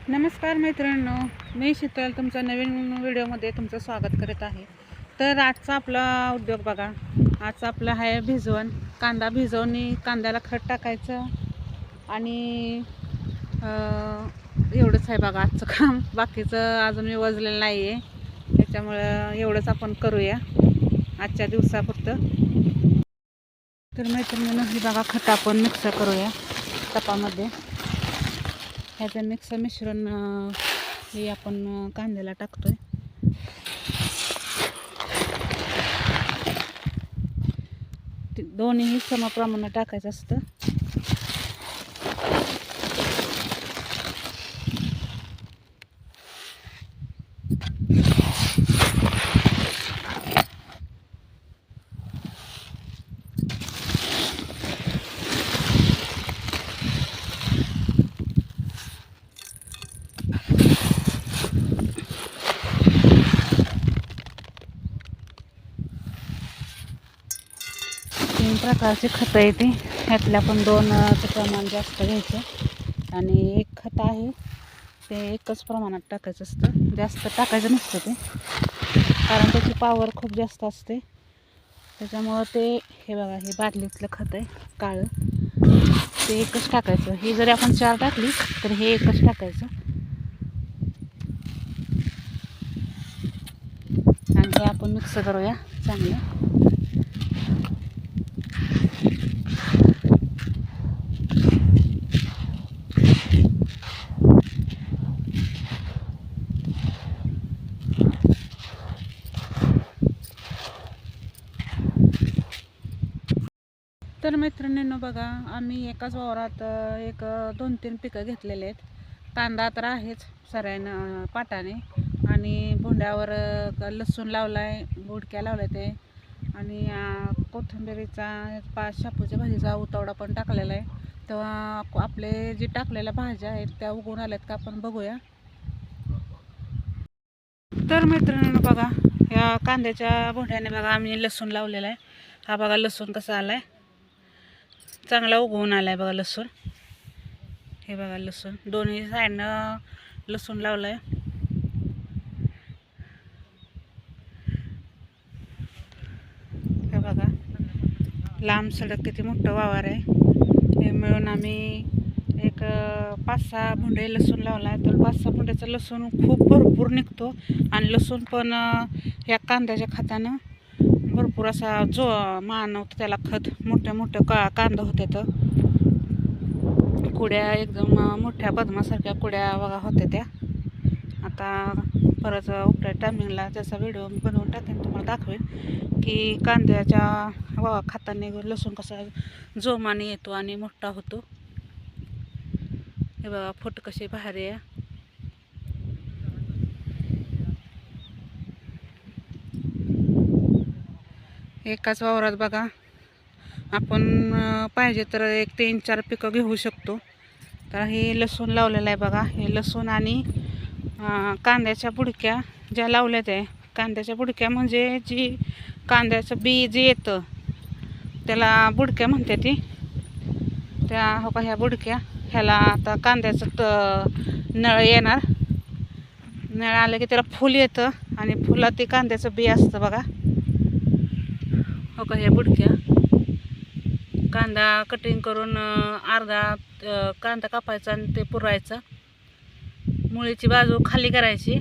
नमस्कार मैत्रिणींनो, मी शीतल तुमच्या नवीन व्हिडिओमध्ये तुमचं स्वागत करत आहे. तर आजचा आपला उद्योग बघा. आजचा आपला आहे भिजवण. कांदा भिजवणी, कांद्याला खत टाकायचं आणि एवढंच आहे बघा आजचं काम. बाकीचं अजून मी वजलेलं नाही आहे, त्याच्यामुळं एवढंच आपण करूया आजच्या दिवसापुरतं. तर मैत्रिणींनो, ही बघा खत आपण मिक्स करूया टपामध्ये. ह्याचं मिश्रण हे आपण कांद्याला टाकतोय. दोन्हीही समप्रमाणात टाकायचं असतं. तीन प्रकारचे खतं येते. ह्यातल्या पण दोनचं प्रमाण जास्त घ्यायचं आणि एक खत आहे ते एकच प्रमाणात टाकायचं असतं. जास्त टाकायचं नसतं ते, कारण त्याची पावर खूप जास्त असते. त्याच्यामुळं ते हे बघा, हे बादलीतलं खत आहे काळं, ते एकच टाकायचं. ही जरी आपण 4 टाकली तर हे एकच टाकायचं आणि हे आपण मिक्स करूया चांगलं. तर मैत्रिणींनो बघा, आम्ही एकाच वावरात 2-3 पिकं घेतलेले आहेत. कांदा तर आहेच सऱ्यानं पाटाने, आणि भोंड्यावर लसूण लावलाय, बुडक्या लावलाय ते, आणि कोथिंबीरीचा शापूच्या भाजीचा उतावडा पण टाकलेला आहे. तेव्हा आपले जे टाकलेल्या भाज्या आहेत त्या उगवून आल्यात का आपण बघूया. तर मैत्रिणींनो बघा, या कांद्याच्या भोंड्याने बघा आम्ही लसूण लावलेला आहे. हा बघा लसूण कसा आलाय, चांगला उगवून आलाय बघा लसूण. हे बघा लसूण, दोन्ही साईडनं लसूण लावलाय. हे बघा लांब सडक किती मोठं वावर आहे. हे मिळून आम्ही 5-6 भुंडे लसूण लावलाय. तर 5-6 भुंड्याचा लसूण खूप भरपूर निघतो, आणि लसूण पण या कांद्याच्या खतानं भरपूर असा मानवतो त्याला खत. मोठ्या कांदा होते, तर कुड्या एकदम मोठ्या बदमासारख्या कुड्या बघा होत्या त्या. आता परत उपट्या टायमिंगला त्याचा व्हिडिओ मी बनवून टाकेन, तुम्हाला दाखवेन की कांद्याच्या खताने लसूण कसा जोमाने येतो आणि मोठा होतो. हे बघा फुट कशी भारी आहे. एकाच वावरात बघा आपण पाहिजे तर 3-4 पिकं घेऊ शकतो. तर हे लसूण लावलेलं आहे बघा. हे लसूण आणि कांद्याच्या बुडक्या ज्या लावल्यात आहे, कांद्याच्या बुडक्या म्हणजे जी कांद्याचं बी जे येतं त्याला बुडक्या म्हणते ती. त्या हो का, ह्या बुडक्या ह्याला आता कांद्याचं नळ येणार. नळ आलं की त्याला फुल येतं, आणि फुलात ते कांद्याचं बी असतं बघा. हो का, ह्या बुडक्या कांदा कटिंग करून अर्धा कांदा कापायचा आणि ते पुरायचा, मुळीची बाजू खाली करायची,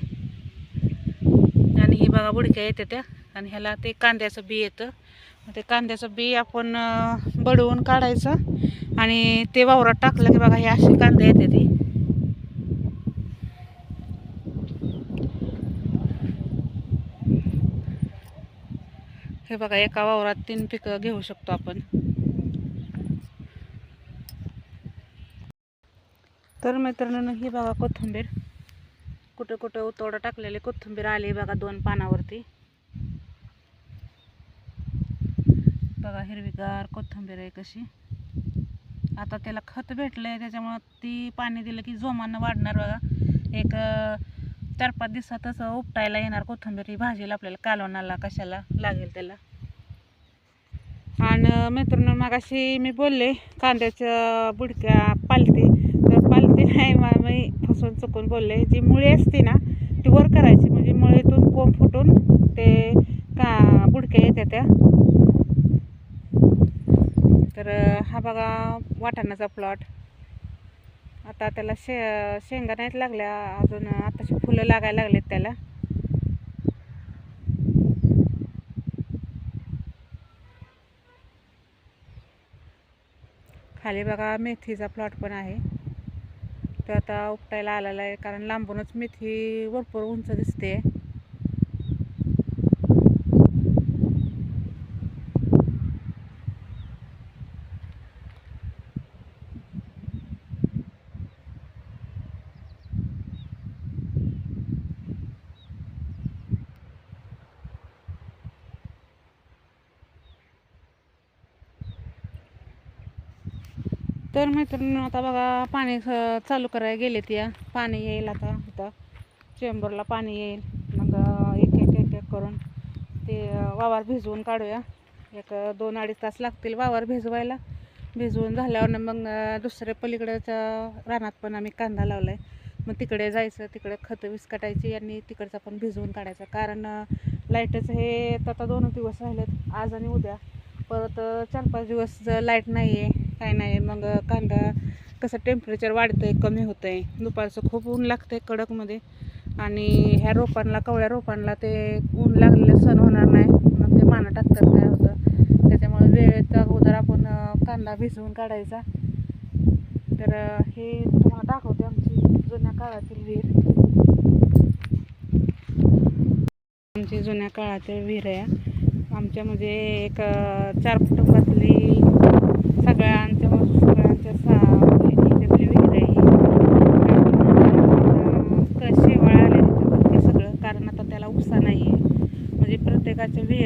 आणि ही बघा बुडक्या येते त्या, आणि ह्याला ते कांद्याचं बी येतं. ते कांद्याचं बी आपण बडवून काढायचं आणि ते वावरात टाकलं की बघा हे असे कांदे येते ती. हे बघा एका वावरात 3 पिकं घेऊ शकतो आपण. तर मित्रांनो, ही बघा कोथिंबीर, कुठं कुठं उतोडा टाकलेली कोथिंबीर आली बघा 2 पानावरती. बघा हिरवीगार कोथिंबीर आहे कशी. आता त्याला खत भेटलंय त्याच्यामुळं ती पाणी दिलं की जोमानं वाढणार बघा. 4-5 दिवसातच उपटायला येणार कोथिंबीर. ही भाजीला आपल्याला कालवणाला कशाला लागेल त्याला. आणि मित्रांनो, मगाशी मी बोलले कांद्याच्या बुडक्या पालती, तर पालती नाही, मी फसून चुकून बोलले, जी मुळी असते ना ती वर करायची, म्हणजे मुळीतून कोंब फुटून ते का बुडक्या येत्या त्या. तर हा बघा वाटाणाचा प्लॉट. आता त्याला शेंगा नाहीत लागल्या अजून, आताची फुलं लागायला लागलेत त्याला. खाली बघा मेथीचा प्लॉट पण आहे, तो आता उपटायला आलेला आहे, कारण लांबूनच मेथी भरपूर उंच दिसते. तर मित्रांनो आता बघा पाणी चालू करायला गेले त्या, पाणी येईल आता इथं चेंबरला पाणी येईल. मग एक एक एक एक करून ते वावर भिजवून काढूया. एक 2-2.5 तास लागतील वावर भिजवायला. भिजवून झाल्यावर मग दुसऱ्या पलीकडच्या रानात पण आम्ही कांदा लावला आहे. मग तिकडे जायचं, तिकडे खतं विस्कटायची आणि तिकडचा पण भिजवून काढायचं. कारण लाईटच हे आता 2 दिवस राहिलेत, आज आणि उद्या. परत 4-5 दिवस लाईट नाही आहे, काय नाही. मग कांदा कसं टेम्परेचर वाढतं आहे, कमी होतं आहे. दुपारचं खूप ऊन लागतं आहे कडकमध्ये, आणि ह्या रोपांना, कवळ्या रोपांना ते ऊन लागलेलं सण होणार नाही. मग ते मानं टाकतात, काय होतं. त्याच्यामुळे वेळेच्या अगोदर आपण कांदा भिजवून काढायचा. तर हे तुम्हाला दाखवते आमची जुन्या काळातील विहीर. आमची जुन्या काळातील विहीर आहे. आमच्या म्हणजे एक 4 कुटुंबातली सगळ्यांच्या बहिणीच्यातली विहीर आहे. शेवाळ आले त्याच्यावरती सगळं, कारण आता त्याला उपसा नाही आहे. म्हणजे प्रत्येकाचे हे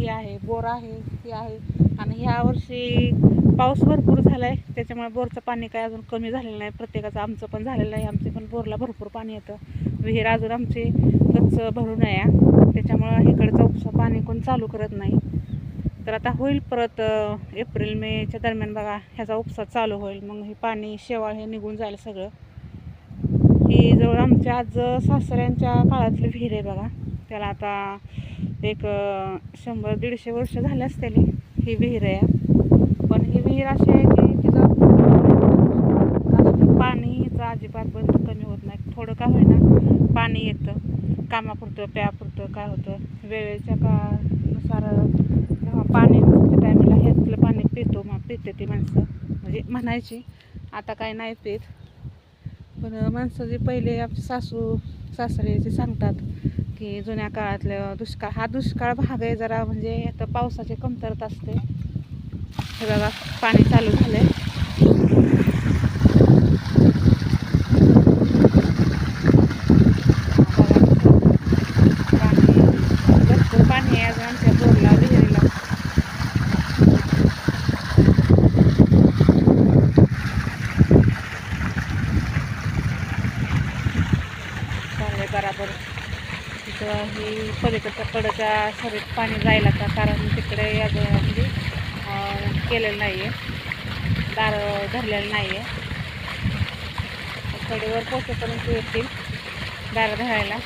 आहे, बोर आहे, हे आहे. आणि ह्या वर्षी पाऊस भरपूर झाला आहे, त्याच्यामुळे बोरचं पाणी काय अजून कमी झालेलं नाही. प्रत्येकाचं, आमचं पण झालेलं नाही. आमचे पण बोरला भरपूर पाणी येतं. विहीर अजून आमची गच्च भरून आहे, त्याच्यामुळं इकडचं उपसा पाणी कोण चालू करत नाही. तर आता होईल परत एप्रिल-मेच्या दरम्यान बघा ह्याचा उपसा चालू होईल. मग हे पाणी शेवाळ हे निघून जाईल सगळं. ही जवळ आमच्या आज सासऱ्यांच्या काळातली विहीर आहे बघा. त्याला आता एक 100-150 वर्ष झाले असतील ही विहीर आहे. पण ही विहीर अशी आहे की तिचं पाणीचा अजिबात बंद कमी होत नाही. थोडं का होईना पाणी येतं, कामापुरतं, प्यापुरतं. काय होतं, वेळेच्या नुसार जेव्हा पाणी नसतं टायमाला ह्यातलं पाणी पिते ती माणसं, म्हणजे म्हणायची. आता काय नाही पित. पण माणसं जे पहिले आमचे सासरे जे सांगतात की जुन्या काळातलं दुष्काळ, हा दुष्काळ भाग आहे जरा, म्हणजे आता पावसाची कमतरता असते. हे बघा पाणी चालू झालं आहे. भरपूर पाणी आहे अजून आमच्या बोरला, विहिरीला. चांगले बराबर तिथं ही पलीकडच्या कडच्या सरीत पाणी जायला का, कारण तिकडे अजून म्हणजे केलेलं नाही आहे, दार धरलेलं नाही आहे. कडेवर पोचेपर्यंत येतील दार धरायला.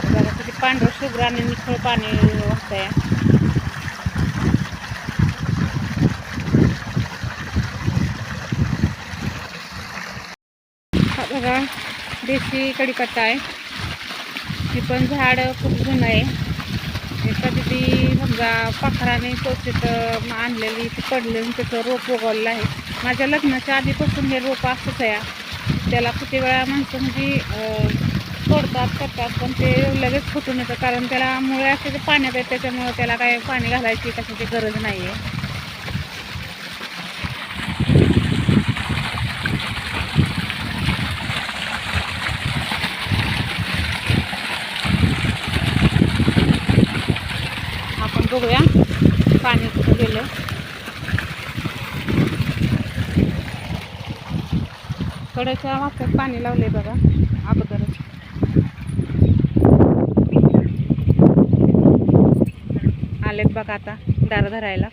बघा किती पांढरं शुभ्र आणि निखळ पाणी वाहतंय. हा बघा देशी कढीपत्ता आहे. हे पण झाड खूप जुनं आहे. कधी ती समजा पाखराने चौथीत आणलेली ती पडलेली, त्याचं रोप उगवलेलं आहे. माझ्या लग्नाच्या आधीपासून हे रोप असंच आहे. त्याला किती वेळा माणसं म्हणजे तोडतात, करतात, पण ते लगेच फुटून येतं. कारण त्याला मुळे असे ते पाण्यात आहेत, त्याच्यामुळं त्याला काय पाणी घालायची कशाची गरज नाही आहे. आपण बघूया पाणी कुठं गेलं. कडेच्या वाफ्यात पाणी लावले बघा अगोदरच. आलेत बघा आता दार धरायला.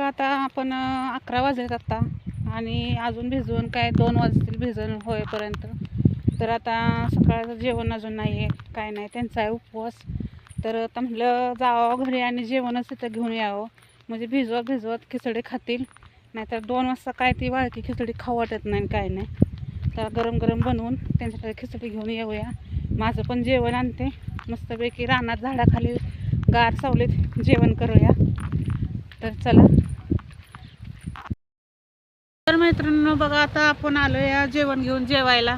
बघा आता आपण 11 वाजलेत आता आणि अजून भिजवून काय 2 वाजतील भिजून होईपर्यंत. तर आता सकाळचं जेवण अजून नाही आहे, काय नाही, त्यांचा आहे उपवास. तर आता म्हटलं जावं घरी आणि जेवणच तिथं घेऊन यावं, म्हणजे भिजवत खिचडी खातील. नाहीतर 2 वाजता काय ती वाळकी खिचडी खाऊ वाटत नाही काय नाही. तर गरम गरम बनवून त्यांच्याकडे खिचडी घेऊन येऊया. माझं पण जेवण आणते, मस्तपैकी रानात झाडाखाली गार सावलीत जेवण करूया. तर चला. तर मैत्रिणींनो बघा, आता आपण आलो या जेवण घेऊन जेवायला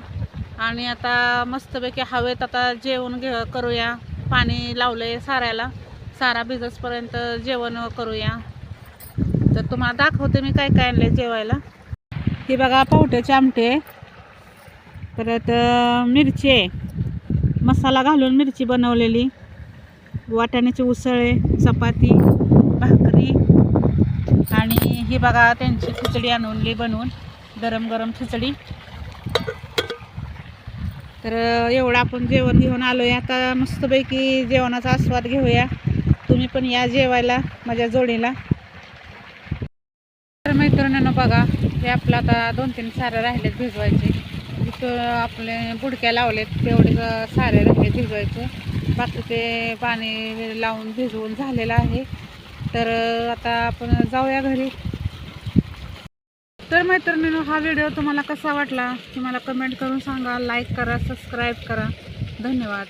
आणि आता मस्तपैकी हवेत आता जेवण करूया. पाणी लावलंय साऱ्याला, सारा भिजसपर्यंत जेवण करूया. तर तुम्हाला दाखवते मी काय काय आणलंय जेवायला. हे बघा पावट्याचे आमटे, परत मिरची आहे, मसाला घालून मिरची बनवलेली, वाटाण्याची उसळ, चपाती, भाकरी आणि ही बघा त्यांची खिचडी आणली बनवून, गरम गरम खिचडी. तर एवढं आपण जेवण घेऊन आलो आहे. आता मस्तपैकी जेवणाचा आस्वाद घेऊया. तुम्ही पण या जेवायला माझ्या जोडीला. तर मैत्रिणींनो बघा, हे आपलं आता 2-3 सारे राहिलेत भिजवायचे. इथं आपले बुडक्या लावलेत, तेवढे सारे राहिले भिजवायचे. बाकी ते पाणी लावून भिजवून झालेलं आहे. तर आता आपण जाऊया घरी. तर मैत्रिणींनो हा व्हिडिओ तुम्हाला कसा वाटला ते मला कमेंट करून सांगा, लाईक करा, सबस्क्राईब करा. धन्यवाद.